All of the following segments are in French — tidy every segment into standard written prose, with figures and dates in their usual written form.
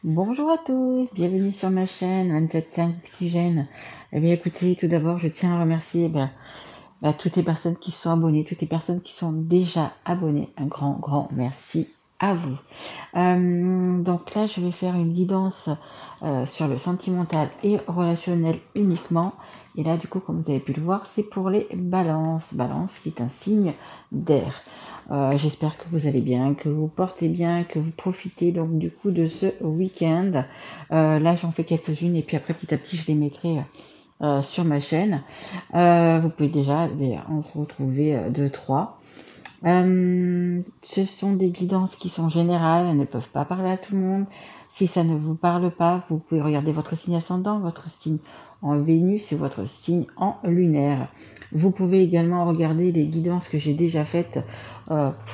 Bonjour à tous, bienvenue sur ma chaîne 27.5 Oxygène. Eh bien écoutez, tout d'abord je tiens à remercier toutes les personnes qui sont abonnées, toutes les personnes qui sont déjà abonnées. Un grand merci à vous. Donc là je vais faire une guidance sur le sentimental et relationnel uniquement. Et là du coup comme vous avez pu le voir, c'est pour les balances. Balance qui est un signe d'air. J'espère que vous allez bien, que vous portez bien, que vous profitez donc du coup de ce week-end. Là j'en fais quelques-unes et puis après petit à petit je les mettrai sur ma chaîne. Vous pouvez déjà en retrouver 2-3. Ce sont des guidances qui sont générales, elles ne peuvent pas parler à tout le monde. Si ça ne vous parle pas, vous pouvez regarder votre signe ascendant, votre signe en Vénus et votre signe en lunaire. Vous pouvez également regarder les guidances que j'ai déjà faites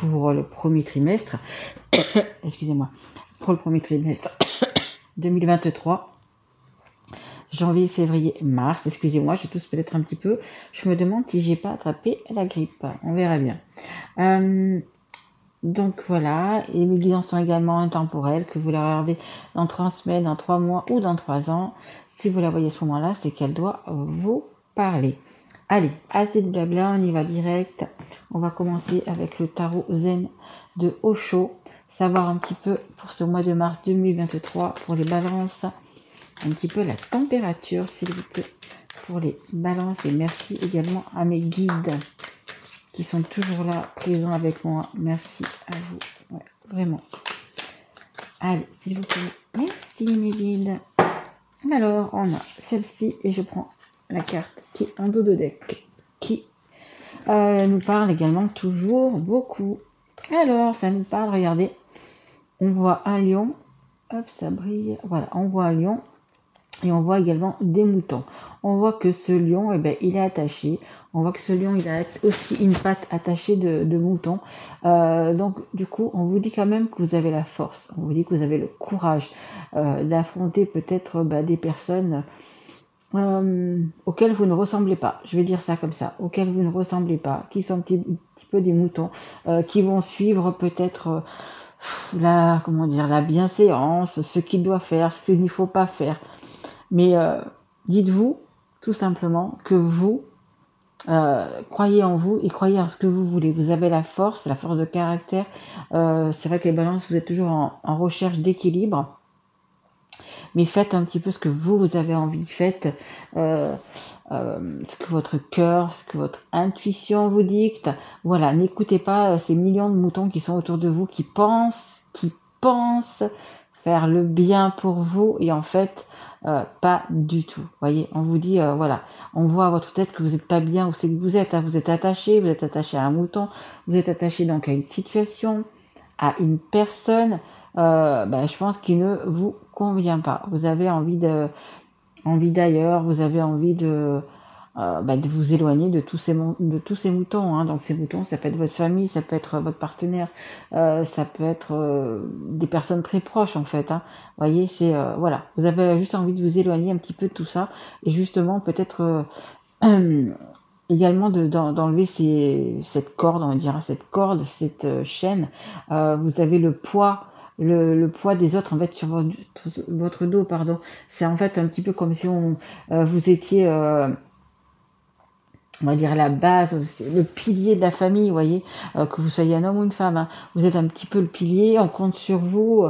pour le premier trimestre. Excusez-moi. Pour le premier trimestre 2023. Janvier, février, mars, excusez-moi, je tousse peut-être un petit peu. Je me demande si j'ai pas attrapé la grippe. On verra bien. Donc voilà, et mes guidances sont également intemporelles, que vous la regardez dans 3 semaines, dans 3 mois ou dans 3 ans. Si vous la voyez à ce moment-là, c'est qu'elle doit vous parler. Allez, assez de blabla, on y va direct. On va commencer avec le tarot Zen de Osho. Savoir un petit peu pour ce mois de mars 2023 pour les balances. Un petit peu la température, s'il vous plaît, pour les balances. Et merci également à mes guides qui sont toujours là, présents avec moi. Merci à vous. Ouais, vraiment. Allez, s'il vous plaît. Merci mes guides. Alors, on a celle-ci et je prends la carte qui est en dos de deck. Qui nous parle également toujours beaucoup. Alors, ça nous parle, regardez. On voit un lion. Hop, ça brille. Voilà, on voit un lion. Et on voit également des moutons. On voit que ce lion, il est attaché. On voit que ce lion, il a aussi une patte attachée de mouton. Donc, du coup, on vous dit quand même que vous avez la force. On vous dit que vous avez le courage d'affronter peut-être des personnes auxquelles vous ne ressemblez pas. Je vais dire ça comme ça. Auxquelles vous ne ressemblez pas. Qui sont un petit peu des moutons. Qui vont suivre peut-être la bienséance, ce qu'il doit faire, ce qu'il ne faut pas faire. Mais dites-vous tout simplement que vous croyez en vous et croyez en ce que vous voulez. Vous avez la force de caractère. C'est vrai que les balances, vous êtes toujours en recherche d'équilibre. Mais faites un petit peu ce que vous avez envie. Faites ce que votre cœur, ce que votre intuition vous dicte. Voilà, n'écoutez pas ces millions de moutons qui sont autour de vous, qui pensent faire le bien pour vous et en fait pas du tout. Voyez, on vous dit on voit à votre tête que vous n'êtes pas bien où c'est que vous êtes. Hein, vous êtes attaché à un mouton, vous êtes attaché donc à une situation, à une personne. Je pense qu'il ne vous convient pas. Vous avez envie d'ailleurs, vous avez envie de vous éloigner de tous ces moutons. Hein. Donc ces moutons, ça peut être votre famille, ça peut être votre partenaire, ça peut être des personnes très proches en fait. Hein. Vous voyez, c'est vous avez juste envie de vous éloigner un petit peu de tout ça et justement peut-être également d'enlever cette corde, on va dire, cette chaîne. Vous avez le poids. Le poids des autres en fait sur votre dos, pardon. C'est en fait un petit peu comme si vous étiez on va dire la base, le pilier de la famille, vous voyez, que vous soyez un homme ou une femme, hein. Vous êtes un petit peu le pilier, on compte sur vous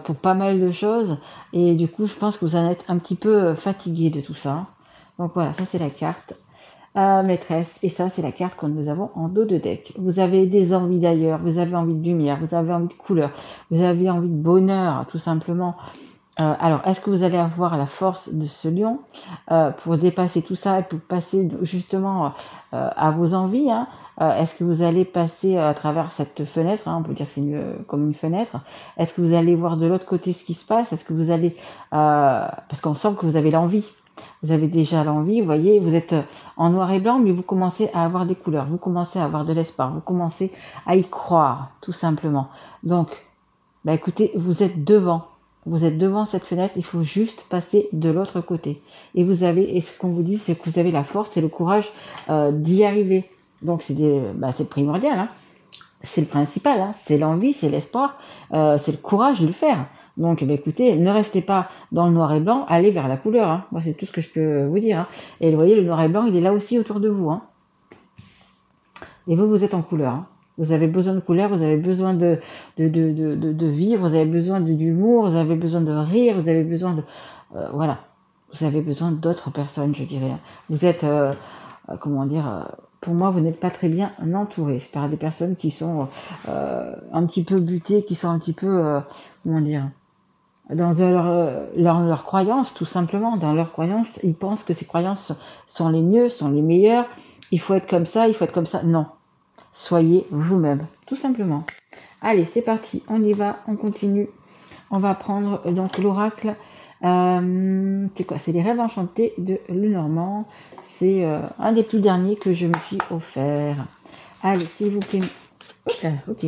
pour pas mal de choses, et du coup, je pense que vous en êtes un petit peu fatigué de tout ça. Donc voilà, ça c'est la carte maîtresse, et ça c'est la carte que nous avons en dos de deck. Vous avez des envies d'ailleurs, vous avez envie de lumière, vous avez envie de couleur, vous avez envie de bonheur, tout simplement. Alors, est-ce que vous allez avoir la force de ce lion pour dépasser tout ça et pour passer justement à vos envies, hein. Est-ce que vous allez passer à travers cette fenêtre, hein, on peut dire que c'est comme une fenêtre. Est-ce que vous allez voir de l'autre côté ce qui se passe? Est-ce que vous allez... parce qu'on sent que vous avez l'envie. Vous avez déjà l'envie, vous voyez, vous êtes en noir et blanc, mais vous commencez à avoir des couleurs, vous commencez à avoir de l'espoir, vous commencez à y croire, tout simplement. Donc, écoutez, vous êtes devant cette fenêtre, il faut juste passer de l'autre côté. Et ce qu'on vous dit, c'est que vous avez la force et le courage d'y arriver. Donc c'est primordial, hein. C'est le principal, hein. C'est l'envie, c'est l'espoir, c'est le courage de le faire. Donc, eh bien, écoutez, ne restez pas dans le noir et blanc, allez vers la couleur. Hein. Moi, c'est tout ce que je peux vous dire. Hein. Et vous voyez, le noir et blanc, il est là aussi autour de vous. Hein. Et vous, vous êtes en couleur. Hein. Vous avez besoin de couleur, vous avez besoin de vivre, vous avez besoin d'humour, vous avez besoin de rire, vous avez besoin de... voilà. Vous avez besoin d'autres personnes, je dirais. Vous êtes, comment dire, pour moi, vous n'êtes pas très bien entouré par des personnes qui sont un petit peu butées, qui sont un petit peu, comment dire, dans leur croyance, tout simplement. Dans leurs croyances, ils pensent que ces croyances sont les mieux, sont les meilleures. Il faut être comme ça, il faut être comme ça. Non. Soyez vous-même, tout simplement. Allez, c'est parti, on y va, on continue. On va prendre donc l'oracle. C'est quoi? C'est les rêves enchantés de Lenormand. C'est un des petits derniers que je me suis offert. Allez, s'il vous plaît. Ok.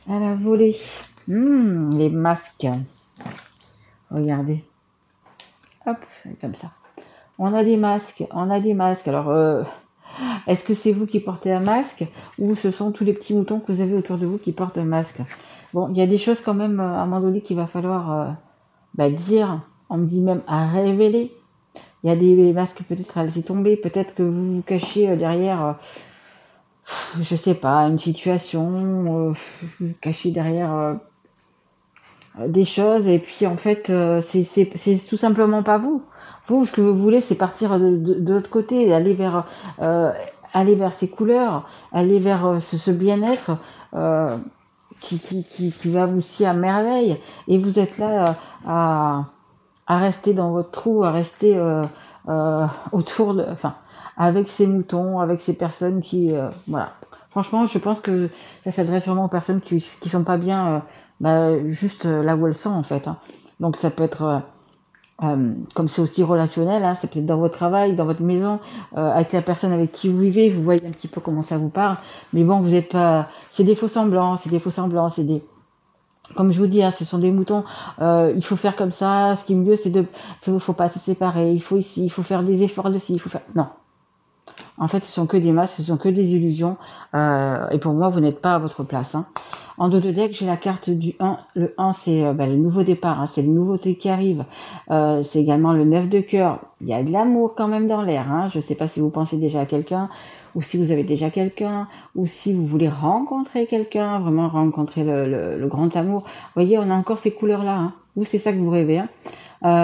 À la volée. Les masques. Regardez. Hop, comme ça. On a des masques. Alors, est-ce que c'est vous qui portez un masque ou ce sont tous les petits moutons que vous avez autour de vous qui portent un masque? Bon, il y a des choses quand même à un moment donné qu'il va falloir dire. On me dit même à révéler. Il y a des masques peut-être à laisser tomber. Peut-être que vous vous cachez derrière, je sais pas, une situation. Vous vous cachez derrière des choses. Et puis en fait, c'est tout simplement pas vous. Vous, ce que vous voulez, c'est partir de l'autre côté, aller vers ces couleurs, aller vers ce bien-être qui va vous scier à merveille. Et vous êtes là à rester dans votre trou, à rester avec ces moutons, avec ces personnes qui, voilà. Franchement, je pense que ça s'adresse vraiment aux personnes qui sont pas bien, juste là où elles sont en fait. Hein. Donc ça peut être comme c'est aussi relationnel, hein, c'est peut-être dans votre travail, dans votre maison, avec la personne avec qui vous vivez, vous voyez un petit peu comment ça vous parle. Mais bon, vous êtes pas, c'est des faux semblants, c'est des, comme je vous dis, hein, ce sont des moutons. Il faut faire comme ça. Ce qui est mieux, c'est faut pas se séparer. Il faut ici, il faut faire des efforts dessus. Il faut faire, non. En fait, ce sont que des masques, ce sont que des illusions. Et pour moi, vous n'êtes pas à votre place. Hein. En dos de deck, j'ai la carte du 1. Le 1, c'est le nouveau départ, hein, c'est le nouveauté qui arrive. C'est également le 9 de cœur. Il y a de l'amour quand même dans l'air. Hein. Je ne sais pas si vous pensez déjà à quelqu'un, ou si vous avez déjà quelqu'un, ou si vous voulez rencontrer quelqu'un, vraiment rencontrer le grand amour. Vous voyez, on a encore ces couleurs-là. Hein. Ou c'est ça que vous rêvez. Hein.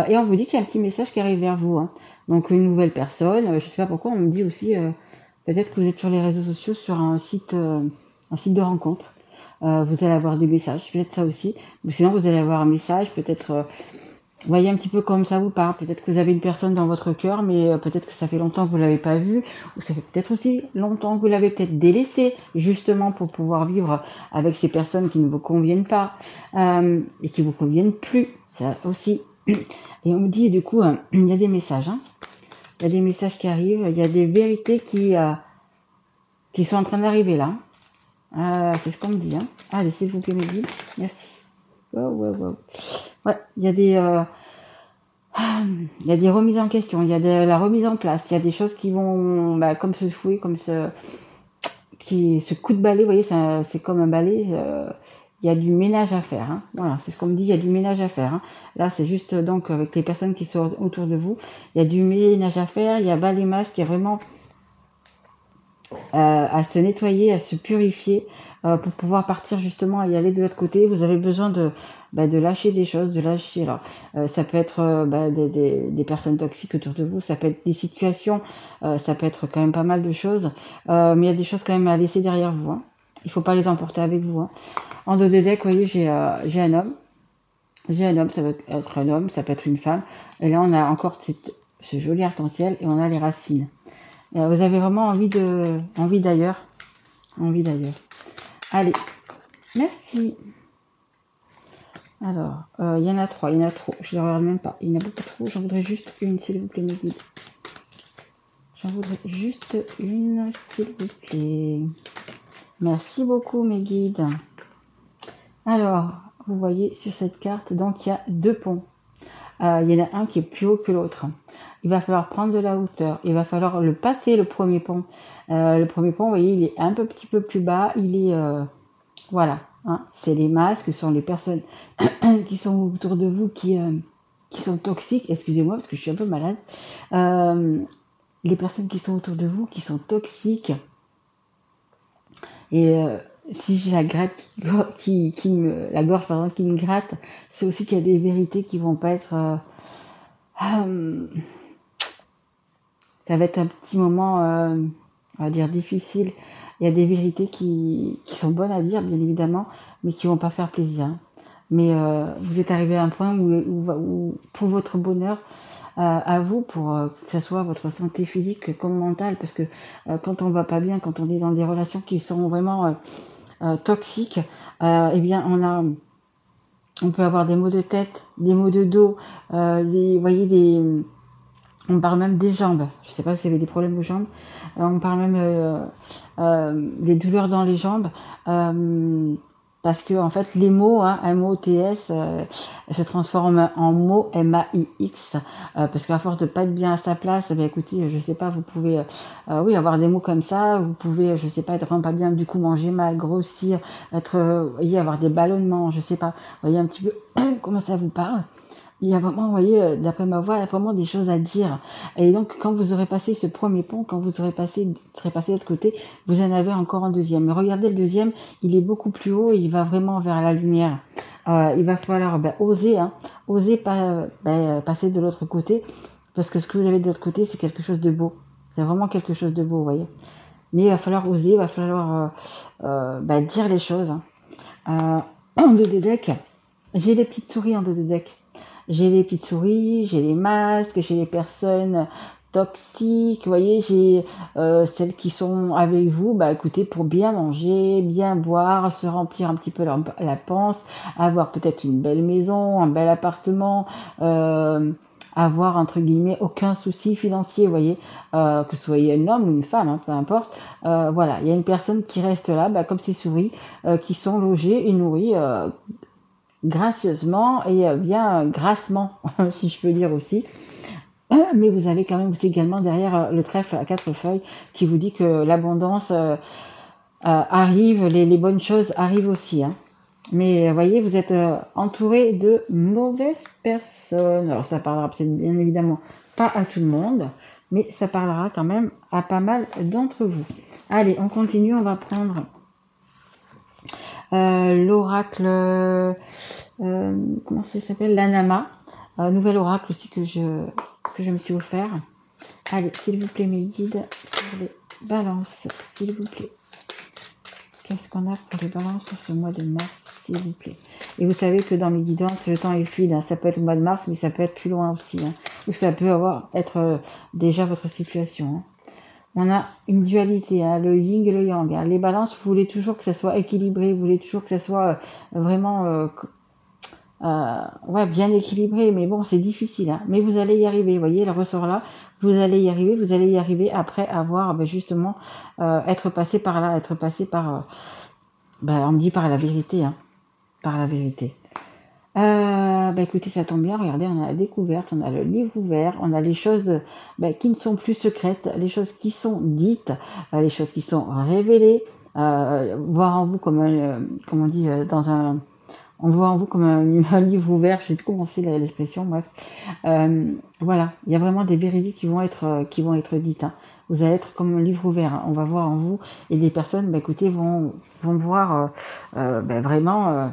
Et on vous dit qu'il y a un petit message qui arrive vers vous. Hein. Donc une nouvelle personne. Je ne sais pas pourquoi, on me dit aussi... peut-être que vous êtes sur les réseaux sociaux, sur un site de rencontre. Vous allez avoir des messages, peut-être ça aussi. Ou sinon, vous allez avoir un message, peut-être... voyez un petit peu comme ça vous parle. Peut-être que vous avez une personne dans votre cœur, mais peut-être que ça fait longtemps que vous l'avez pas vue. Ou ça fait peut-être aussi longtemps que vous l'avez peut-être délaissé, justement pour pouvoir vivre avec ces personnes qui ne vous conviennent pas et qui vous conviennent plus. Ça aussi. Et on me dit, du coup, il y a des messages. Hein. Il y a des messages qui arrivent, il y a des vérités qui sont en train d'arriver là. C'est ce qu'on me dit. Hein. Allez, s'il vous plaît, me dit. Merci. Wow. Ouais, il y a des remises en question, il y a de la remise en place, il y a des choses qui vont, comme ce fouet, ce coup de balai, vous voyez, c'est comme un balai. Il y a du ménage à faire. Hein. Voilà, c'est ce qu'on me dit, il y a du ménage à faire. Hein. Là, c'est juste donc avec les personnes qui sont autour de vous, il y a du ménage à faire, il y a bas les masques, il y a vraiment à se nettoyer, à se purifier pour pouvoir partir justement et y aller de l'autre côté. Vous avez besoin de lâcher des choses, de lâcher. Alors, ça peut être des personnes toxiques autour de vous, ça peut être des situations, ça peut être quand même pas mal de choses, mais il y a des choses quand même à laisser derrière vous. Hein. Il faut pas les emporter avec vous. Hein. En dos de deck, vous voyez, j'ai un homme. J'ai un homme, ça peut être un homme, ça peut être une femme. Et là, on a encore ce joli arc-en-ciel et on a les racines. Et vous avez vraiment envie d'ailleurs. Allez, merci. Alors, il y en a trop. Je ne les regarde même pas. Il y en a beaucoup trop. J'en voudrais juste une, s'il vous plaît, mes guides. J'en voudrais juste une, s'il vous plaît. Merci beaucoup, mes guides. Alors, vous voyez sur cette carte, donc il y a 2 ponts. Il y en a un qui est plus haut que l'autre. Il va falloir prendre de la hauteur. Il va falloir le passer, le premier pont. Le premier pont, vous voyez, il est un petit peu plus bas. Il est, voilà. hein. C'est les masques, ce sont les personnes qui sont autour de vous qui sont toxiques. Excusez-moi parce que je suis un peu malade. Les personnes qui sont autour de vous qui sont toxiques. Et si j'ai la gratte la gorge pardon, qui me gratte, c'est aussi qu'il y a des vérités qui vont pas être. Ça va être un petit moment, on va dire difficile. Il y a des vérités qui sont bonnes à dire, bien évidemment, mais qui vont pas faire plaisir. Mais vous êtes arrivé à un point où pour votre bonheur, à vous, pour que ce soit votre santé physique comme mentale, parce que quand on va pas bien, quand on est dans des relations qui sont vraiment toxiques, eh bien on peut avoir des maux de tête, des maux de dos, vous voyez on parle même des jambes. Je sais pas si vous avez des problèmes aux jambes. On parle même des douleurs dans les jambes. Parce que en fait, les mots, hein, M-O-T-S, se transforment en mots M-A-U-X. Parce qu'à force de pas être bien à sa place, eh bien, écoutez, je sais pas, vous pouvez oui, avoir des mots comme ça. Vous pouvez, je sais pas, être vraiment pas bien, du coup manger mal, grossir, avoir des ballonnements, je sais pas. Vous voyez un petit peu comment ça vous parle. Il y a vraiment, vous voyez, d'après ma voix, il y a vraiment des choses à dire. Et donc, quand vous aurez passé ce premier pont, quand vous serez passé de l'autre côté, vous en avez encore un deuxième. Mais regardez le deuxième, il est beaucoup plus haut et il va vraiment vers la lumière. Il va falloir oser, hein, oser passer de l'autre côté, parce que ce que vous avez de l'autre côté, c'est quelque chose de beau. C'est vraiment quelque chose de beau, vous voyez. Mais il va falloir oser, il va falloir dire les choses. En dos de deck, j'ai les petites souris en dos de deck. J'ai les petites souris, j'ai les masques, j'ai les personnes toxiques, vous voyez, j'ai celles qui sont avec vous, écoutez, pour bien manger, bien boire, se remplir un petit peu la panse, avoir peut-être une belle maison, un bel appartement, avoir entre guillemets aucun souci financier, vous voyez, que ce soit un homme ou une femme, hein, peu importe. Voilà, il y a une personne qui reste là, comme ces souris, qui sont logées et nourries gracieusement et bien grassement, si je peux dire aussi. Mais vous avez quand même aussi également derrière le trèfle à 4 feuilles qui vous dit que l'abondance arrive, les bonnes choses arrivent aussi. Hein. Mais voyez, vous êtes entouré de mauvaises personnes. Alors ça parlera peut-être bien évidemment pas à tout le monde, mais ça parlera quand même à pas mal d'entre vous. Allez, on continue, on va prendre l'oracle, comment ça s'appelle, l'Anama, nouvel oracle aussi que je me suis offert. Allez, s'il vous plaît mes guides, pour les balances, s'il vous plaît. Qu'est-ce qu'on a pour les balances pour ce mois de mars, s'il vous plaît. Et vous savez que dans mes guidances, le temps est fluide, hein. Ça peut être le mois de mars, mais ça peut être plus loin aussi, hein. Ou ça peut être déjà votre situation, hein. On a une dualité, hein, le yin et le yang. Hein. Les balances, vous voulez toujours que ça soit équilibré, vous voulez toujours que ça soit vraiment bien équilibré, mais bon, c'est difficile. Hein. Mais vous allez y arriver, vous voyez, le ressort là, vous allez y arriver après avoir justement être passé par là, être passé par, on me dit par la vérité, hein, par la vérité. Écoutez, ça tombe bien, regardez, on a la découverte, on a le livre ouvert, on a les choses qui ne sont plus secrètes, les choses qui sont dites, les choses qui sont révélées, voir en vous comme comme on dit on voit en vous comme un livre ouvert, je sais plus comment c'est l'expression, bref. Voilà, il y a vraiment des vérités qui vont être dites. Hein. Vous allez être comme un livre ouvert, hein. On va voir en vous, et des personnes, écoutez, vont voir vraiment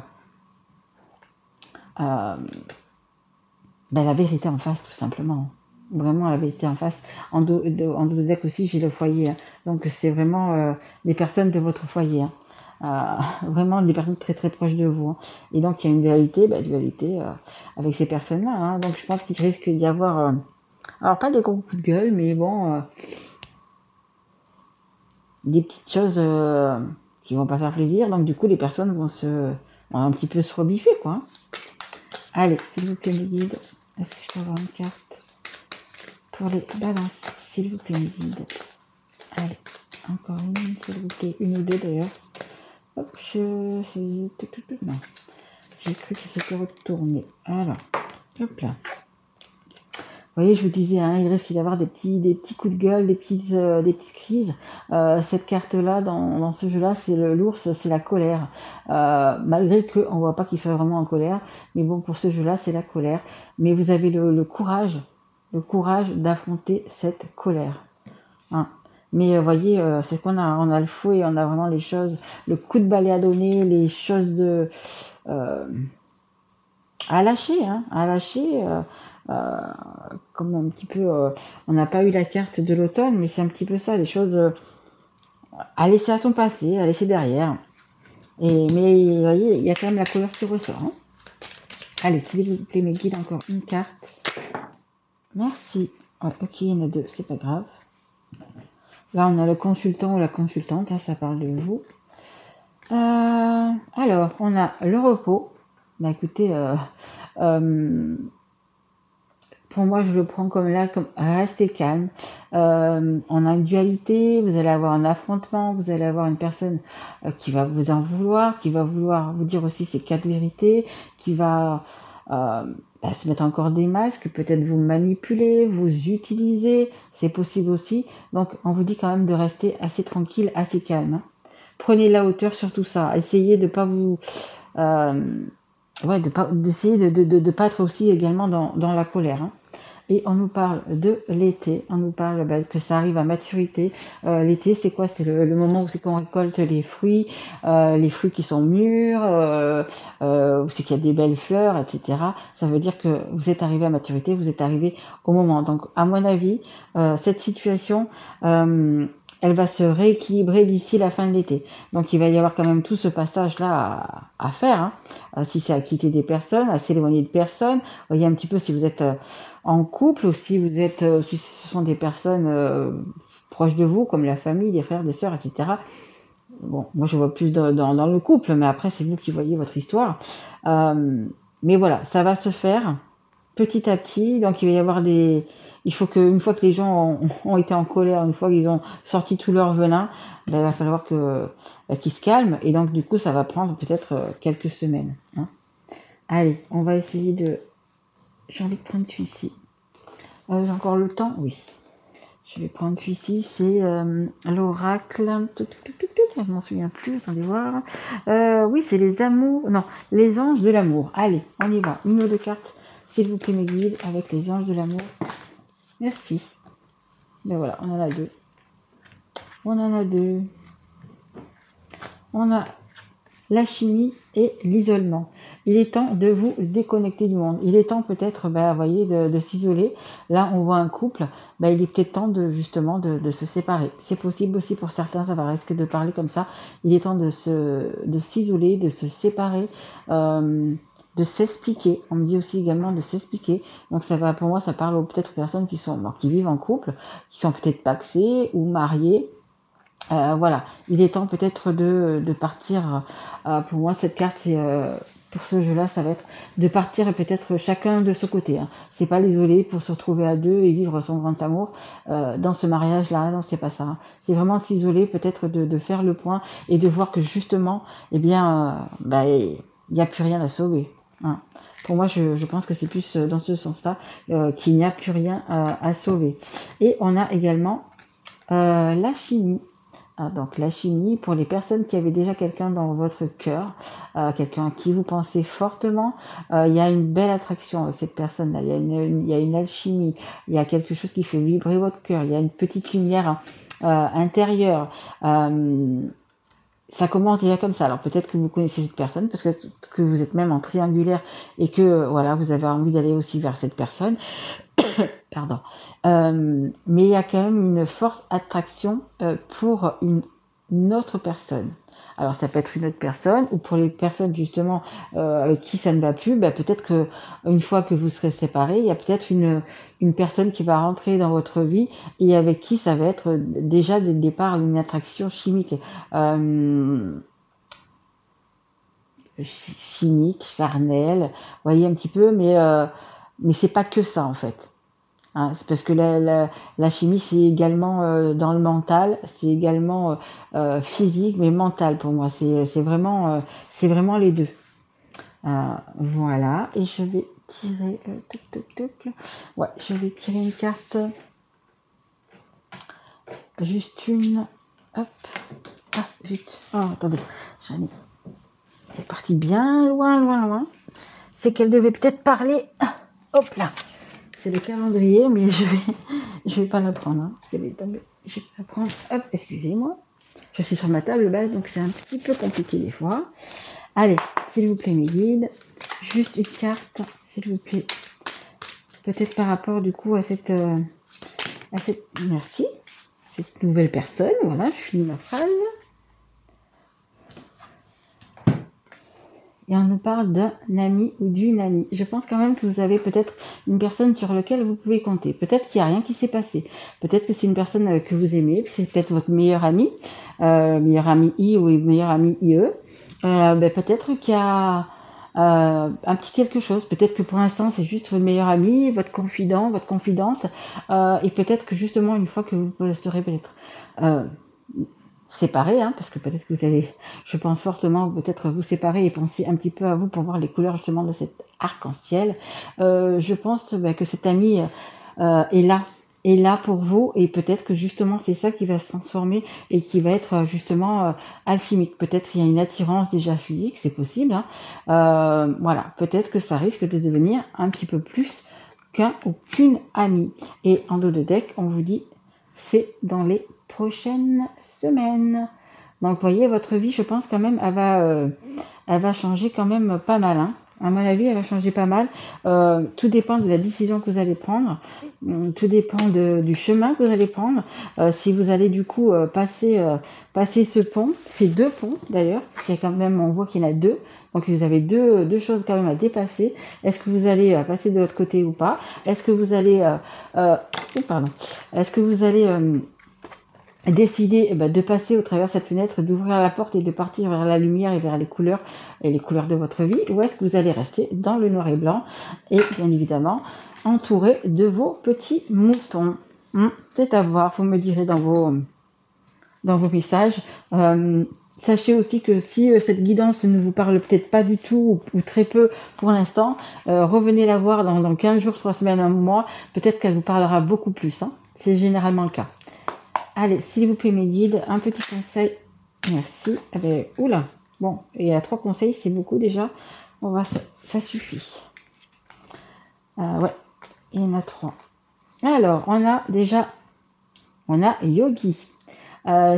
la vérité en face, tout simplement. Vraiment la vérité en face. En dos de deck aussi, j'ai le foyer. Hein. Donc c'est vraiment des personnes de votre foyer. Hein. Vraiment des personnes très très proches de vous. Hein. Et donc il y a une dualité avec ces personnes-là. Hein. Donc je pense qu'il risque d'y avoir, alors pas des gros coups de gueule, mais bon, des petites choses qui vont pas faire plaisir. Donc du coup les personnes vont un petit peu se rebiffer, quoi. Hein. Allez, s'il vous plaît mes guides, est-ce que je peux avoir une carte pour les balances, s'il vous plaît mes guides. Allez, encore une, s'il vous plaît, une ou deux d'ailleurs. Hop, non. J'ai cru que c'était retourné. Alors, hop là. voyez, je vous disais, hein, il risque d'y avoir des petits coups de gueule, des petites crises. Cette carte-là, dans ce jeu-là, c'est l'ours, c'est la colère. Malgré qu'on ne voit pas qu'il soit vraiment en colère. Mais bon, pour ce jeu-là, c'est la colère. Mais vous avez le courage d'affronter cette colère. Hein. Mais voyez, c'est qu'on a, on a le fouet, on a vraiment les choses, le coup de balai à donner, les choses euh, à lâcher, hein, à lâcher. Euh, comme un petit peu, on n'a pas eu la carte de l'automne, mais c'est un petit peu ça, les choses à laisser à son passé, à laisser derrière. Mais vous voyez, il y a quand même la couleur qui ressort. Hein. Allez, s'il vous plaît, mes guides, encore une carte. Merci. Ouais, ok, il y en a deux, c'est pas grave. Là, on a le consultant ou la consultante, hein, ça parle de vous. Alors, on a le repos. Bah écoutez, pour moi, je le prends comme là, comme restez calme. On a une dualité, vous allez avoir un affrontement, vous allez avoir une personne qui va vous en vouloir, qui va vouloir vous dire aussi ses quatre vérités, qui va se mettre encore des masques, peut-être vous manipuler, vous utiliser, c'est possible aussi. Donc, on vous dit quand même de rester assez tranquille, assez calme. Hein. Prenez la hauteur sur tout ça. Essayez de pas vous... d'essayer de pas être aussi également dans la colère. Hein. Et on nous parle de l'été, on nous parle que ça arrive à maturité. L'été, c'est quoi? C'est le moment où c'est qu'on récolte les fruits qui sont mûrs, où c'est qu'il y a des belles fleurs, etc. Ça veut dire que vous êtes arrivé à maturité, vous êtes arrivé au moment. Donc, à mon avis, cette situation, elle va se rééquilibrer d'ici la fin de l'été. Donc, il va y avoir quand même tout ce passage-là à faire. Hein. Si c'est à quitter des personnes, à s'éloigner de personnes. Voyez un petit peu si vous êtes en couple ou si vous êtes, si ce sont des personnes proches de vous, comme la famille, des frères, des sœurs, etc. Bon, moi je vois plus dans le couple, mais après c'est vous qui voyez votre histoire. Mais voilà, ça va se faire petit à petit. Donc il va y avoir il faut qu'une fois que les gens ont été en colère, une fois qu'ils ont sorti tout leur venin, ben, il va falloir qu'ils se calment. Et donc du coup, ça va prendre peut-être quelques semaines. Hein. Allez, on va essayer de... J'ai envie de prendre celui-ci. J'ai encore le temps? Oui. Je vais prendre celui-ci. C'est l'oracle. Je m'en souviens plus. Attendez voir. Oui, c'est les amours. Non, les anges de l'amour. Allez, on y va. Une ou deux cartes, s'il vous plaît, mes guides, avec les anges de l'amour. Merci. Ben voilà, on en a deux. On en a deux. On a la chimie et l'isolement. Il est temps de vous déconnecter du monde. Il est temps peut-être, vous voyez, de s'isoler. Là, on voit un couple. Il est peut-être temps justement de se séparer. C'est possible aussi pour certains, ça va risquer de parler comme ça. Il est temps de s'isoler, de se séparer, de s'expliquer. On me dit aussi également de s'expliquer. Donc ça va, pour moi, ça parle peut-être aux personnes qui vivent en couple, qui sont peut-être pacsées ou mariées. Voilà, il est temps peut-être de partir. Pour moi, cette carte, c'est pour ce jeu-là, ça va être de partir et peut-être chacun de ce côté. Hein. C'est pas l'isoler pour se retrouver à deux et vivre son grand amour dans ce mariage-là. Non, c'est pas ça. Hein. C'est vraiment s'isoler, peut-être de faire le point et de voir que justement, il n'y a plus rien à sauver. Hein. Pour moi, je pense que c'est plus dans ce sens-là qu'il n'y a plus rien à sauver. Et on a également la chimie. Donc la chimie, pour les personnes qui avaient déjà quelqu'un dans votre cœur, quelqu'un à qui vous pensez fortement, il y a une belle attraction avec cette personne-là, il y a une alchimie, il y a quelque chose qui fait vibrer votre cœur, il y a une petite lumière intérieure. Ça commence déjà comme ça. Alors peut-être que vous connaissez cette personne, parce que vous êtes même en triangulaire et que voilà, vous avez envie d'aller aussi vers cette personne. Pardon. Mais il y a quand même une forte attraction pour une autre personne. Alors ça peut être une autre personne, ou pour les personnes justement avec qui ça ne va plus, peut-être que une fois que vous serez séparés, il y a peut-être une personne qui va rentrer dans votre vie et avec qui ça va être déjà dès le départ une attraction chimique. Chimique, charnelle, vous voyez un petit peu, mais c'est pas que ça en fait. Hein, c'est parce que la chimie, c'est également dans le mental, c'est également physique, mais mental pour moi. C'est vraiment les deux. Voilà, et je vais tirer, ouais, je vais tirer une carte, juste une, hop, ah, zut, oh, attendez, elle est partie bien loin, c'est qu'elle devait peut-être parler, hop là, c'est le calendrier, mais je vais pas la prendre, hein, parce qu'elle est tombée, je vais la prendre, hop, excusez-moi, je suis sur ma table basse, donc c'est un petit peu compliqué des fois. Allez, s'il vous plaît mes guides, juste une carte, s'il vous plaît, peut-être par rapport du coup à cette merci, cette nouvelle personne, voilà, je finis ma phrase. Et on nous parle d'un ami ou d'une amie. Je pense quand même que vous avez peut-être une personne sur laquelle vous pouvez compter. Peut-être qu'il n'y a rien qui s'est passé. Peut-être que c'est une personne que vous aimez, puis c'est peut-être votre meilleur ami I ou meilleur ami IE. Peut-être qu'il y a un petit quelque chose. Peut-être que pour l'instant, c'est juste votre meilleur ami, votre confident, votre confidente. Et peut-être que justement, une fois que vous serez peut-être séparés, hein, parce que peut-être que vous allez, je pense fortement, peut-être vous séparer et penser un petit peu à vous pour voir les couleurs justement de cet arc-en-ciel. Je pense que cet ami est là pour vous, et peut-être que justement c'est ça qui va se transformer et qui va être justement alchimique. Peut-être qu'il y a une attirance déjà physique, c'est possible, hein. Voilà, peut-être que ça risque de devenir un petit peu plus qu'un ou qu'une amie. Et en dos de deck, on vous dit c'est dans les prochaines semaines. Donc, vous voyez, votre vie, je pense quand même, elle va changer quand même pas mal, hein. À mon avis, elle va changer pas mal. Tout dépend de la décision que vous allez prendre. Tout dépend du chemin que vous allez prendre. Si vous allez du coup passer ce pont, ces deux ponts d'ailleurs, c'est quand même, on voit qu'il y en a deux. Donc vous avez deux choses quand même à dépasser. Est-ce que vous allez passer de l'autre côté ou pas? Est-ce que vous allez Est-ce que vous allez décider de passer au travers de cette fenêtre, d'ouvrir la porte et de partir vers la lumière et vers les couleurs de votre vie, ou est-ce que vous allez rester dans le noir et blanc et bien évidemment entouré de vos petits moutons? C'est à voir, vous me direz dans vos messages. Sachez aussi que si cette guidance ne vous parle peut-être pas du tout ou très peu pour l'instant, revenez la voir dans 15 jours, 3 semaines, un mois, peut-être qu'elle vous parlera beaucoup plus, hein. C'est généralement le cas. Allez, s'il vous plaît mes guides, un petit conseil. Merci. Oula, bon, il y a 3 conseils, c'est beaucoup déjà. Ça suffit. Ouais, il y en a 3. Alors, on a Yogi.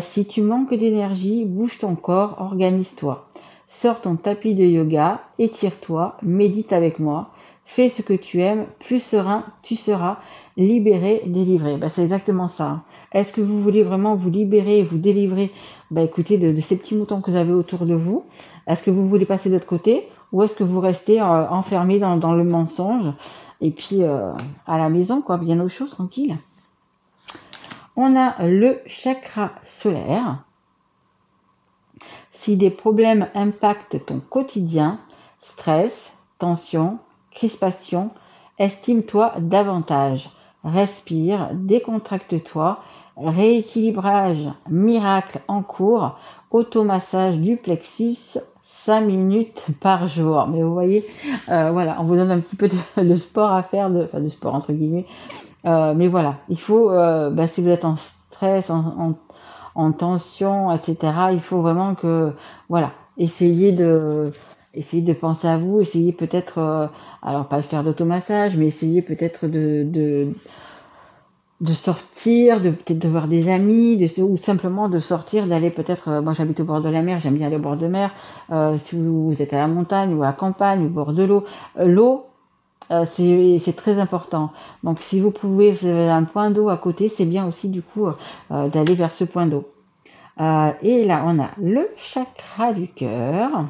Si tu manques d'énergie, bouge ton corps, organise-toi. Sors ton tapis de yoga, étire-toi, médite avec moi. Fais ce que tu aimes, plus serein tu seras, libéré, délivré. C'est exactement ça, hein. Est-ce que vous voulez vraiment vous libérer, vous délivrer, écoutez, de ces petits moutons que vous avez autour de vous? Est-ce que vous voulez passer de l'autre côté? Ou est-ce que vous restez enfermé dans le mensonge? Et puis, à la maison, quoi, bien au chaud, tranquille. On a le chakra solaire. Si des problèmes impactent ton quotidien, stress, tension, crispation, estime-toi davantage. Respire, décontracte-toi, rééquilibrage miracle en cours, automassage du plexus, 5 minutes par jour. Mais vous voyez, voilà, on vous donne un petit peu de sport à faire, de sport entre guillemets. Mais voilà, il faut, si vous êtes en stress, en tension, etc., il faut vraiment que, voilà, essayez de penser à vous, essayez peut-être, alors pas de faire d'automassage, mais essayez peut-être de sortir, peut-être de voir des amis, ou simplement de sortir, d'aller peut-être, moi j'habite au bord de la mer, j'aime bien aller au bord de mer, si vous êtes à la montagne ou à la campagne, au bord de l'eau, c'est très important. Donc si vous pouvez, vous avez un point d'eau à côté, c'est bien aussi du coup d'aller vers ce point d'eau. Et là on a le chakra du cœur.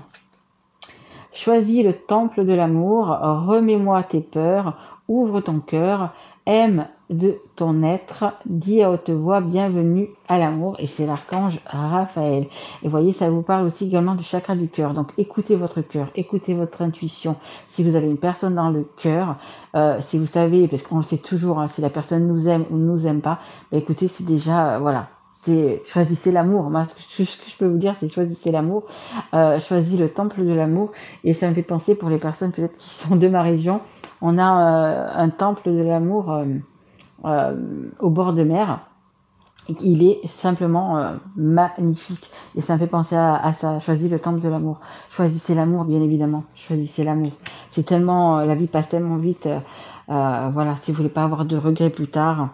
Choisis le temple de l'amour, remets-moi tes peurs, ouvre ton cœur, aime de ton être, dis à haute voix bienvenue à l'amour. Et c'est l'archange Raphaël. Et voyez, ça vous parle aussi également du chakra du cœur. Donc écoutez votre cœur, écoutez votre intuition. Si vous avez une personne dans le cœur, si vous savez, parce qu'on le sait toujours, hein, si la personne nous aime ou ne nous aime pas, écoutez, c'est déjà, voilà, choisissez l'amour. Moi, ce que je peux vous dire, c'est choisissez l'amour. Choisis le temple de l'amour. Et ça me fait penser pour les personnes peut-être qui sont de ma région. On a un temple de l'amour au bord de mer. Il est simplement magnifique. Et ça me fait penser à ça. Choisis le temple de l'amour. Choisissez l'amour, bien évidemment. Choisissez l'amour. C'est tellement, la vie passe tellement vite. Voilà, si vous voulez pas avoir de regrets plus tard,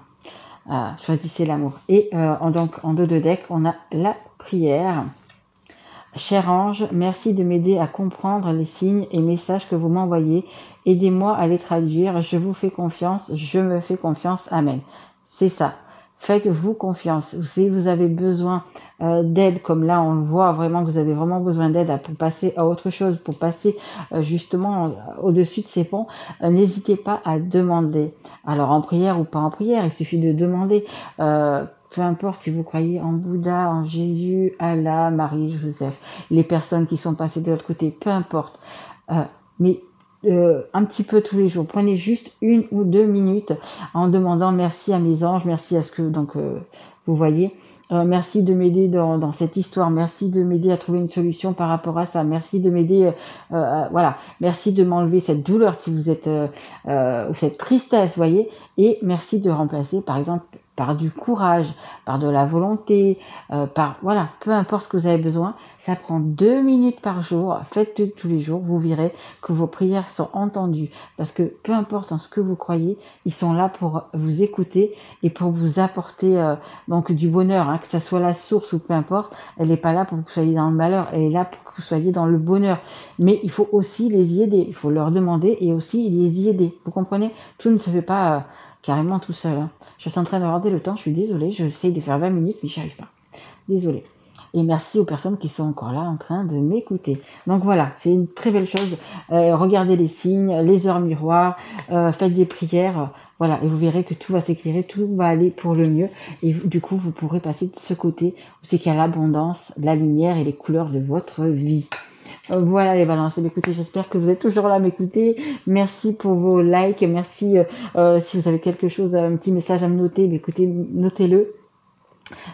choisissez l'amour. Et donc en dos de deck, on a la prière. Cher ange, merci de m'aider à comprendre les signes et messages que vous m'envoyez. Aidez-moi à les traduire. Je vous fais confiance. Je me fais confiance. Amen. C'est ça. Faites-vous confiance. Si vous avez besoin d'aide, comme là on le voit vraiment que vous avez vraiment besoin d'aide pour passer à autre chose, pour passer justement au-dessus de ces ponts, n'hésitez pas à demander. Alors en prière ou pas en prière, il suffit de demander. Peu importe si vous croyez en Bouddha, en Jésus, Allah, Marie, Joseph, les personnes qui sont passées de l'autre côté, peu importe. Mais un petit peu tous les jours. Prenez juste 1 ou 2 minutes en demandant merci à mes anges, merci à ce que vous voyez. Merci de m'aider dans cette histoire, merci de m'aider à trouver une solution par rapport à ça, merci de m'aider, voilà, merci de m'enlever cette douleur si vous êtes ou cette tristesse, voyez, et merci de remplacer par exemple par du courage, par de la volonté, par voilà, peu importe ce que vous avez besoin. Ça prend 2 minutes par jour, faites-le tous les jours, vous verrez que vos prières sont entendues, parce que peu importe en ce que vous croyez, ils sont là pour vous écouter et pour vous apporter donc du bonheur, hein, que ça soit la source ou peu importe. Elle n'est pas là pour que vous soyez dans le malheur, elle est là pour que vous soyez dans le bonheur. Mais il faut aussi les y aider, il faut leur demander et aussi les y aider. Vous comprenez? Tout ne se fait pas carrément tout seul. Hein. Je suis en train de regarder le temps, je suis désolée, j'essaie de faire 20 minutes, mais j'y arrive pas. Désolée. Et merci aux personnes qui sont encore là en train de m'écouter. Donc voilà, c'est une très belle chose. Regardez les signes, les heures miroirs, faites des prières. Voilà, et vous verrez que tout va s'éclairer, tout va aller pour le mieux. Et du coup, vous pourrez passer de ce côté où c'est qu'il y a l'abondance, la lumière et les couleurs de votre vie. Voilà les balances. Écoutez, j'espère que vous êtes toujours là à m'écouter. Merci pour vos likes. Merci si vous avez quelque chose, un petit message à me noter, écoutez, notez-le.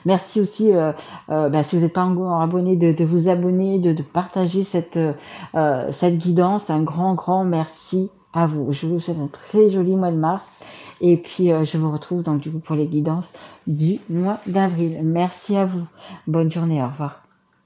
Merci aussi, si vous n'êtes pas encore abonné, de vous abonner, de partager cette guidance. Un grand merci à vous. Je vous souhaite un très joli mois de mars. Et puis, je vous retrouve donc du coup pour les guidances du mois d'avril. Merci à vous. Bonne journée. Au revoir.